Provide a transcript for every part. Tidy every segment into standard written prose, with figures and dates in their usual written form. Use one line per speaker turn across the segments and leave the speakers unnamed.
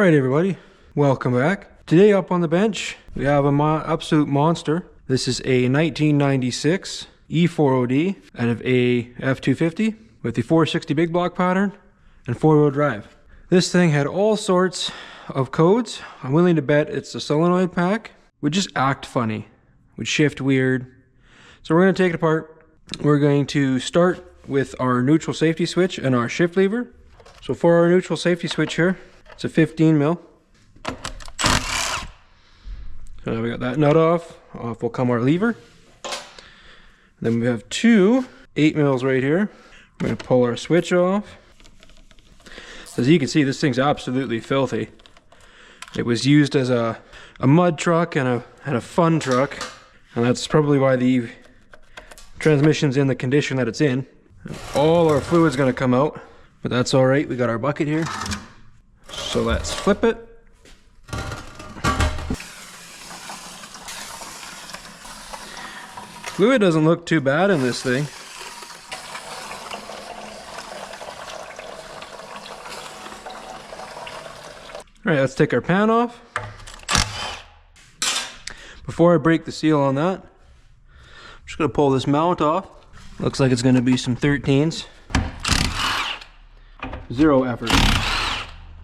Alright everybody, welcome back. Today up on the bench, we have an absolute monster. This is a 1996 E4OD out of a F-250 with the 460 big block pattern and 4-wheel drive. This thing had all sorts of codes. I'm willing to bet it's the solenoid pack. Would just act funny, would shift weird. So we're going to take it apart. We're going to start with our neutral safety switch and our shift lever. So for our neutral safety switch here, it's a 15 mil. So now we got that nut off. Off will come our lever. Then we have two 8 mils right here. We're going to pull our switch off. As you can see, this thing's absolutely filthy. It was used as a mud truck and a fun truck, and that's probably why the transmission's in the condition that it's in. All our fluid's going to come out, but that's all right. We got our bucket here. So let's flip it. Fluid doesn't look too bad in this thing. Alright, let's take our pan off. Before I break the seal on that, I'm just going to pull this mount off. Looks like it's going to be some 13s. Zero effort.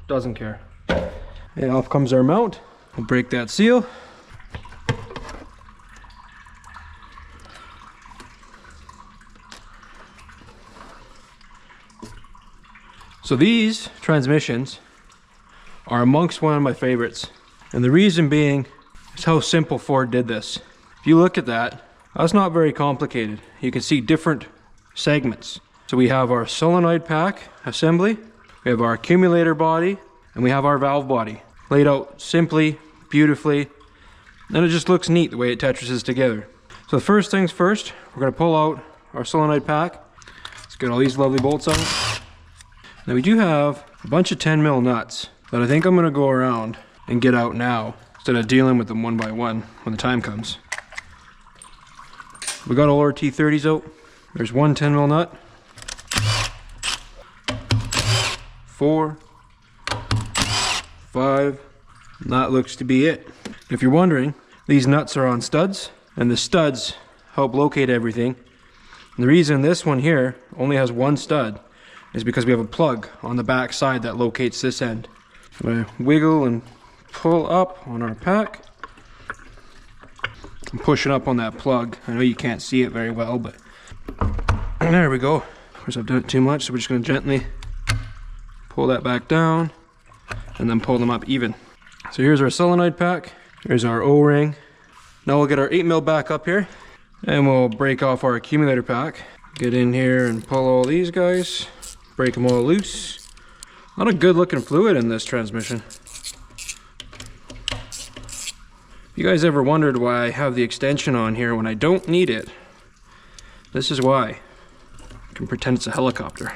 Doesn't care. And off comes our mount. We'll break that seal. So these transmissions are amongst one of my favorites. And the reason being is how simple Ford did this. If you look at that, that's not very complicated. You can see different segments. So we have our solenoid pack assembly, we have our accumulator body, and we have our valve body. Laid out simply, beautifully, and it just looks neat the way it Tetrises together. So the first things first, we're going to pull out our solenoid pack. Let's get all these lovely bolts out. Now we do have a bunch of 10 mil nuts that I think I'm going to go around and get out now instead of dealing with them one by one when the time comes. We got all our T30s out. There's one 10 mil nut. 4, 5, and that looks to be it. If you're wondering, these nuts are on studs, and the studs help locate everything. And the reason this one here only has one stud is because we have a plug on the back side that locates this end. I'm going to wiggle and pull up on our pack. I'm pushing up on that plug. I know you can't see it very well, but there we go. Of course I've done it too much, so we're just going to gently pull that back down and then pull them up even. So here's our solenoid pack. Here's our O-ring. Now we'll get our 8 mil back up here and we'll break off our accumulator pack. Get in here and pull all these guys. Break them all loose. A lot of good looking fluid in this transmission. If you guys ever wondered why I have the extension on here when I don't need it, this is why. I can pretend it's a helicopter.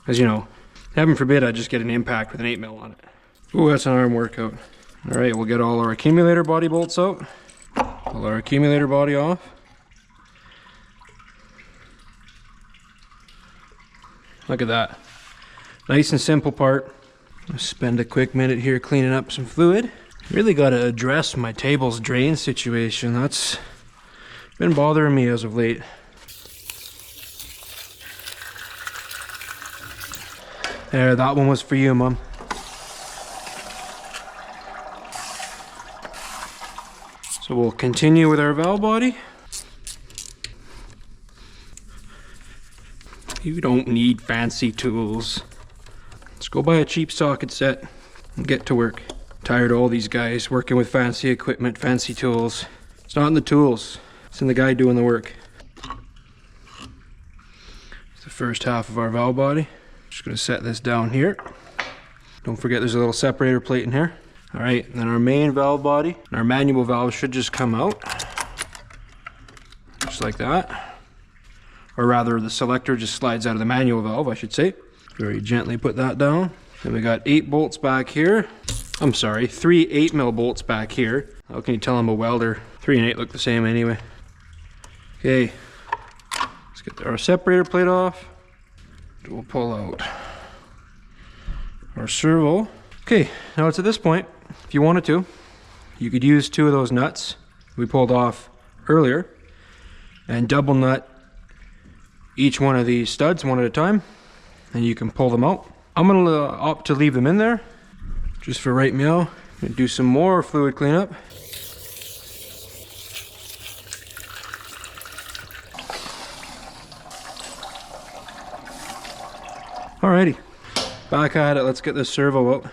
As you know, heaven forbid I just get an impact with an 8 mil on it. Ooh, that's an arm workout. Alright, we'll get all our accumulator body bolts out. Pull our accumulator body off. Look at that. Nice and simple part. I'll spend a quick minute here cleaning up some fluid. Really got to address my table's drain situation. That's been bothering me as of late. There, that one was for you, Mom. So we'll continue with our valve body. You don't need fancy tools. Let's go buy a cheap socket set and get to work. Tired of all these guys working with fancy equipment, fancy tools. It's not in the tools, it's in the guy doing the work. It's the first half of our valve body. Just gonna set this down here. Don't forget there's a little separator plate in here. All right, then our main valve body. Our manual valve should just come out. Just like that. Or rather, the selector just slides out of the manual valve, I should say. Very gently put that down. Then we got 8 bolts back here. I'm sorry, 3 8 mil bolts back here. How can you tell I'm a welder? 3 and 8 look the same anyway. Okay, let's get our separator plate off. We'll pull out our servo. Okay, now it's at this point, if you wanted to, you could use 2 of those nuts we pulled off earlier and double nut each one of these studs one at a time, and you can pull them out. I'm gonna opt to leave them in there just for right meow. Gonna do some more fluid cleanup. Alrighty, back at it. Let's get this servo out.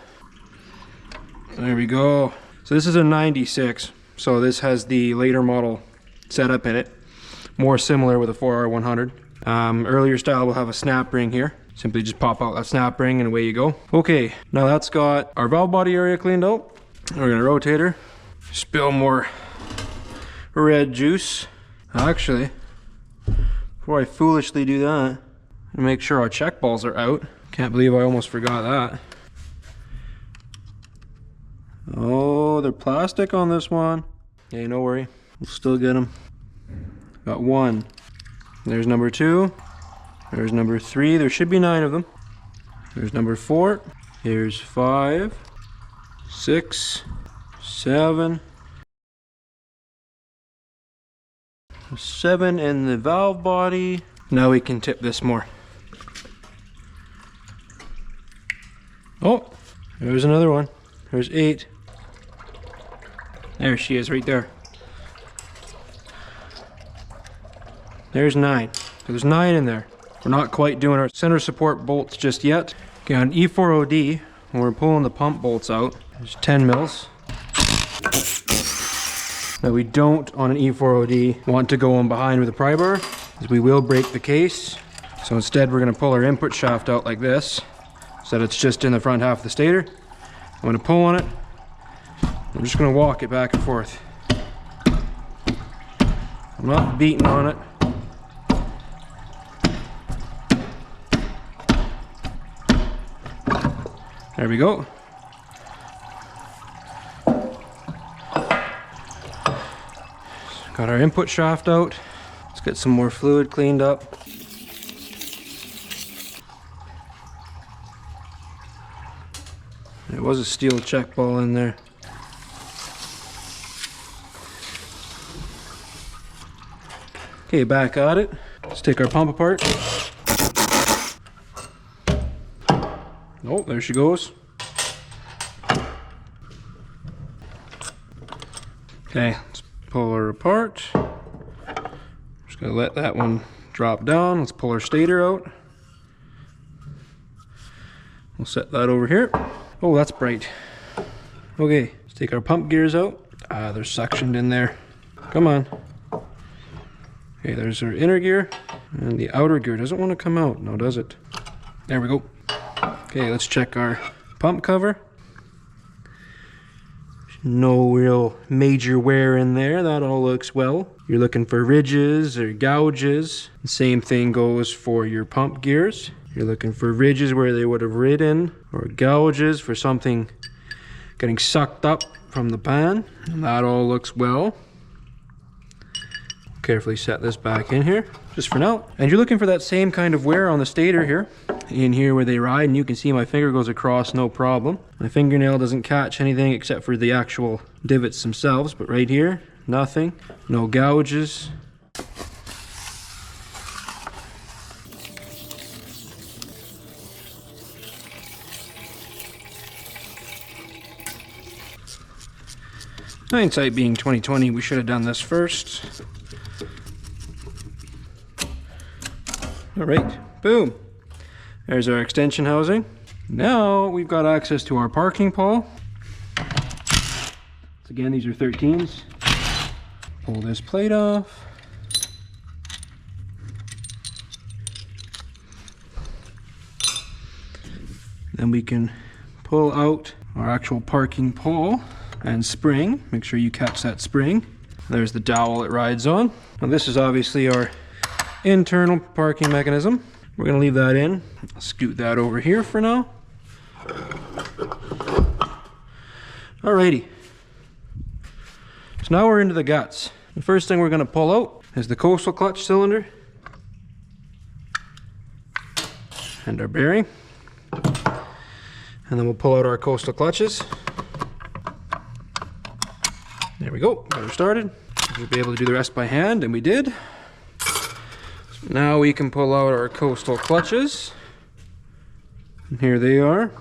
There we go. So this is a 96, so this has the later model setup in it, more similar with a 4R100. Earlier style will have a snap ring here. Simply just pop out that snap ring and away you go. Okay, now that's got our valve body area cleaned out. We're gonna rotate her. Spill more red juice. Actually, before I foolishly do that, make sure our check balls are out. Can't believe I almost forgot that. Oh, they're plastic on this one. Hey, no worry, we'll still get them. Got 1. There's number 2. There's number 3. There should be 9 of them. There's number 4. Here's 5, 6, 7. 7 in the valve body. Now we can tip this more. Oh, there's another one. There's 8. There she is right there. There's 9. So there's 9 in there. We're not quite doing our center support bolts just yet. Okay, on E4OD, when we're pulling the pump bolts out, there's 10 mils. Now we don't, on an E4OD, want to go on behind with a pry bar, because we will break the case. So instead we're going to pull our input shaft out like this, so that it's just in the front half of the stator. I'm going to pull on it. I'm just going to walk it back and forth. I'm not beating on it. There we go. Got our input shaft out. Let's get some more fluid cleaned up. There was a steel check ball in there. Okay, back at it. Let's take our pump apart. Oh, there she goes. Okay, let's pull her apart. Just gonna let that one drop down. Let's pull our stator out. We'll set that over here. Oh, that's bright. Okay, let's take our pump gears out. Ah, they're suctioned in there. Come on. Okay, there's our inner gear, and the outer gear doesn't want to come out, no, does it? There we go. Okay, let's check our pump cover. No real major wear in there, that all looks well. You're looking for ridges or gouges. The same thing goes for your pump gears. You're looking for ridges where they would have ridden, or gouges for something getting sucked up from the pan, and that all looks well. Carefully set this back in here, just for now. And you're looking for that same kind of wear on the stator here, in here where they ride, and you can see my finger goes across no problem. My fingernail doesn't catch anything except for the actual divots themselves, but right here, nothing, no gouges. Hindsight being 2020, we should have done this first. All right, boom. There's our extension housing. Now we've got access to our parking pole. So again, these are 13s. Pull this plate off. Then we can pull out our actual parking pole and spring. Make sure you catch that spring. There's the dowel it rides on. Now this is obviously our internal parking mechanism. We're gonna leave that in. I'll scoot that over here for now. Alrighty. So now we're into the guts. The first thing we're gonna pull out is the coastal clutch cylinder and our bearing. And then we'll pull out our coastal clutches. There we go, got her started. We'll be able to do the rest by hand, and we did. So now we can pull out our coastal clutches. And here they are.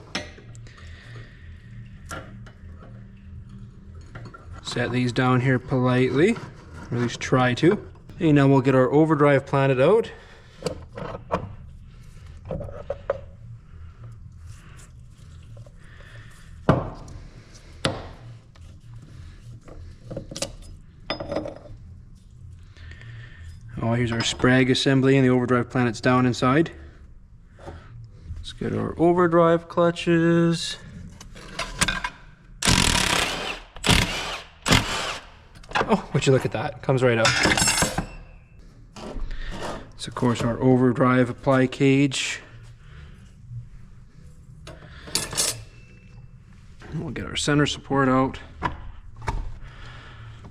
Set these down here politely, or at least try to. Okay, now we'll get our overdrive planted out. Oh, here's our sprag assembly and the overdrive planets down inside. Let's get our overdrive clutches. Oh, would you look at that? Comes right out. It's of course our overdrive apply cage. We'll get our center support out.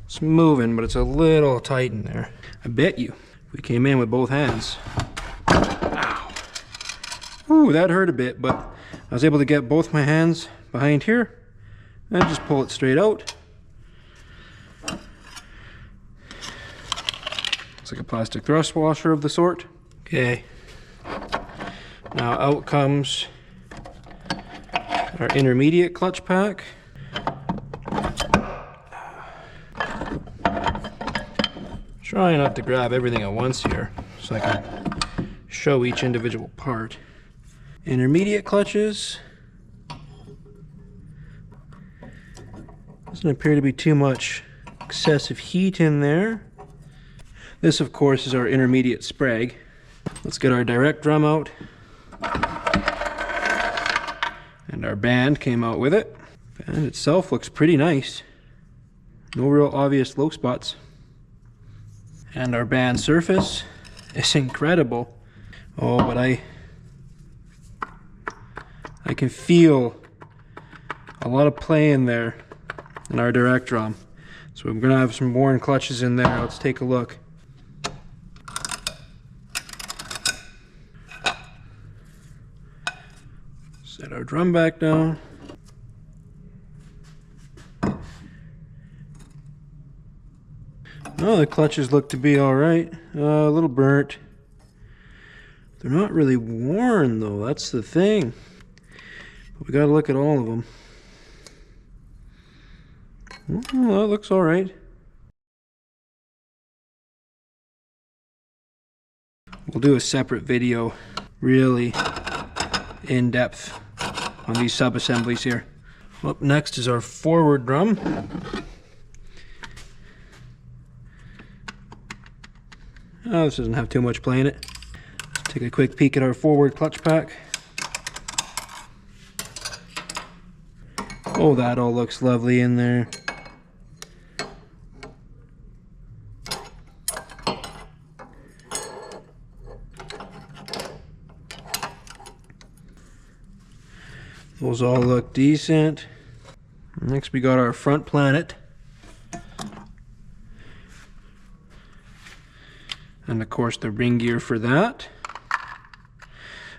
It's moving, but it's a little tight in there. I bet you, if we came in with both hands. Ow. Ooh, that hurt a bit, but I was able to get both my hands behind here and just pull it straight out. It's like a plastic thrust washer of the sort. Okay. Now out comes our intermediate clutch pack. Try not to grab everything at once here so I can show each individual part. Intermediate clutches. Doesn't appear to be too much excessive heat in there. This of course is our intermediate sprag. Let's get our direct drum out. And our band came out with it. Band itself looks pretty nice. No real obvious low spots. And our band surface is incredible. Oh, but I can feel a lot of play in there in our direct drum. So I'm gonna have some worn clutches in there. Let's take a look. Set our drum back down. Oh, the clutches look to be alright. A little burnt. They're not really worn though, that's the thing. But we gotta look at all of them. Oh, that looks alright. We'll do a separate video, really in depth on these sub-assemblies here. Up next is our forward drum. Oh, this doesn't have too much play in it. Let's take a quick peek at our forward clutch pack. Oh, that all looks lovely in there. Those all look decent. Next we got our front planet. And of course the ring gear for that.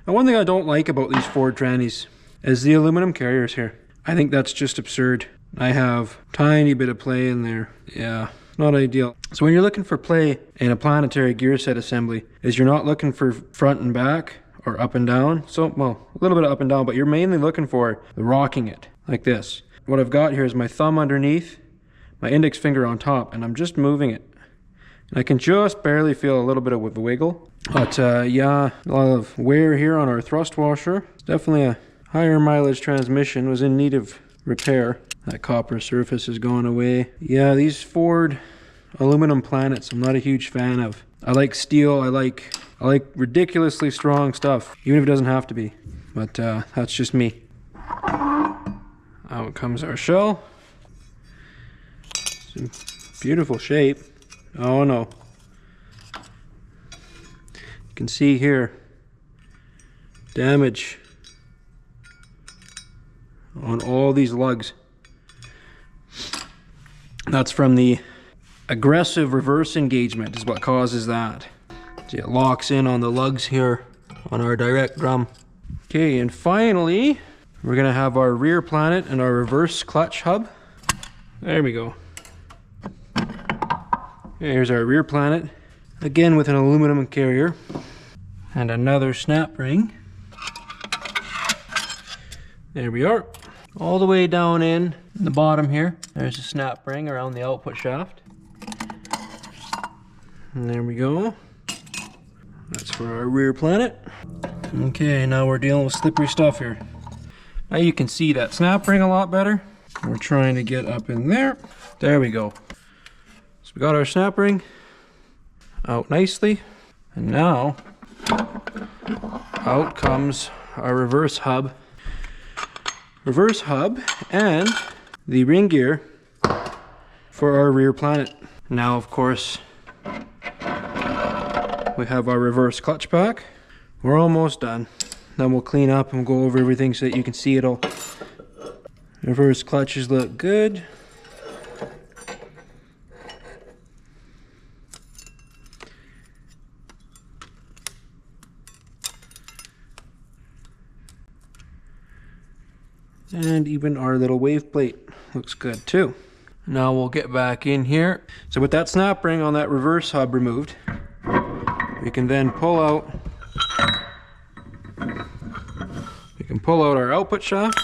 Now one thing I don't like about these Ford trannies is the aluminum carriers here. I think that's just absurd. I have a tiny bit of play in there. Yeah, not ideal. So when you're looking for play in a planetary gear set assembly, is you're not looking for front and back or up and down. So, well, a little bit of up and down, but you're mainly looking for the rocking it like this. What I've got here is my thumb underneath, my index finger on top, and I'm just moving it. And I can just barely feel a little bit of wiggle. But yeah, a lot of wear here on our thrust washer. It's definitely a higher mileage transmission, was in need of repair. That copper surface is going away. Yeah, these Ford aluminum planets I'm not a huge fan of. I like steel, I like ridiculously strong stuff, even if it doesn't have to be. But that's just me. Out comes our shell. It's in beautiful shape. Oh no. You can see here damage on all these lugs. That's from the aggressive reverse engagement is what causes that. See, it locks in on the lugs here on our direct drum. Okay, and finally We're gonna have our rear planet and our reverse clutch hub. There we go. Here's our rear planet, again with an aluminum carrier. And another snap ring. There we are. All the way down in the bottom here, there's a snap ring around the output shaft. And there we go. That's for our rear planet. Okay, now we're dealing with slippery stuff here. Now you can see that snap ring a lot better. We're trying to get up in there. There we go. So we got our snap ring out nicely. And now out comes our reverse hub. Reverse hub and the ring gear for our rear planet. Now, of course, we have our reverse clutch pack. We're almost done. Then we'll clean up and go over everything so that you can see it all. Reverse clutches look good. And even our little wave plate looks good too. Now we'll get back in here. So with that snap ring on that reverse hub removed, we can then pull out our output shaft.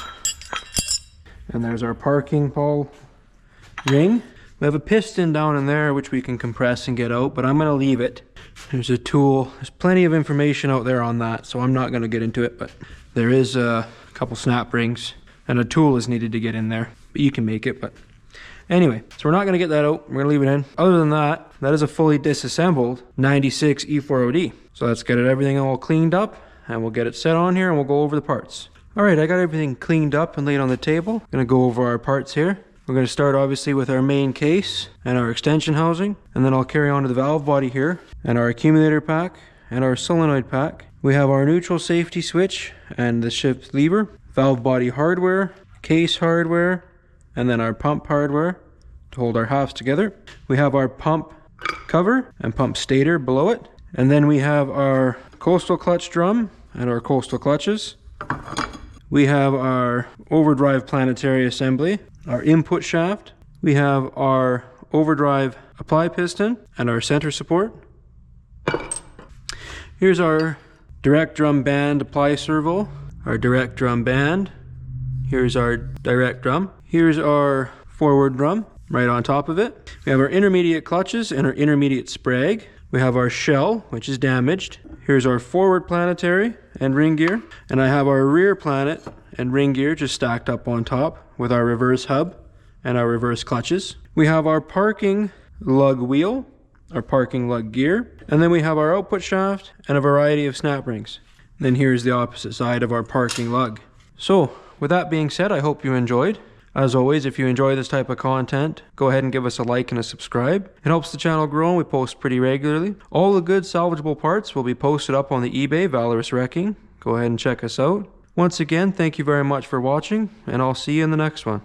And there's our parking pole ring. We have a piston down in there which we can compress and get out, but I'm gonna leave it. There's a tool. There's plenty of information out there on that, so I'm not gonna get into it, but there is a couple snap rings and a tool is needed to get in there, but you can make it. But anyway, so we're not gonna get that out. We're gonna leave it in. Other than that, that is a fully disassembled 96 E4OD. So let's get everything all cleaned up and we'll get it set on here and we'll go over the parts. All right, I got everything cleaned up and laid on the table. Gonna go over our parts here. We're gonna start obviously with our main case and our extension housing, and then I'll carry on to the valve body here and our accumulator pack and our solenoid pack. We have our neutral safety switch and the shift lever, valve body hardware, case hardware, and then our pump hardware to hold our halves together. We have our pump cover and pump stator below it. And then we have our coastal clutch drum and our coastal clutches. We have our overdrive planetary assembly, our input shaft. We have our overdrive apply piston and our center support. Here's our direct drum band apply servo, our direct drum band. Here's our direct drum. Here's our forward drum right on top of it. We have our intermediate clutches and our intermediate sprag. We have our shell, which is damaged. Here's our forward planetary and ring gear. And I have our rear planet and ring gear just stacked up on top with our reverse hub and our reverse clutches. We have our parking lug wheel, our parking lug gear. And then we have our output shaft and a variety of snap rings. And then here's the opposite side of our parking lug. So with that being said, I hope you enjoyed. As always, if you enjoy this type of content, go ahead and give us a like and a subscribe. It helps the channel grow and we post pretty regularly. All the good salvageable parts will be posted up on the eBay, Valorous Wrecking. Go ahead and check us out. Once again, thank you very much for watching, and I'll see you in the next one.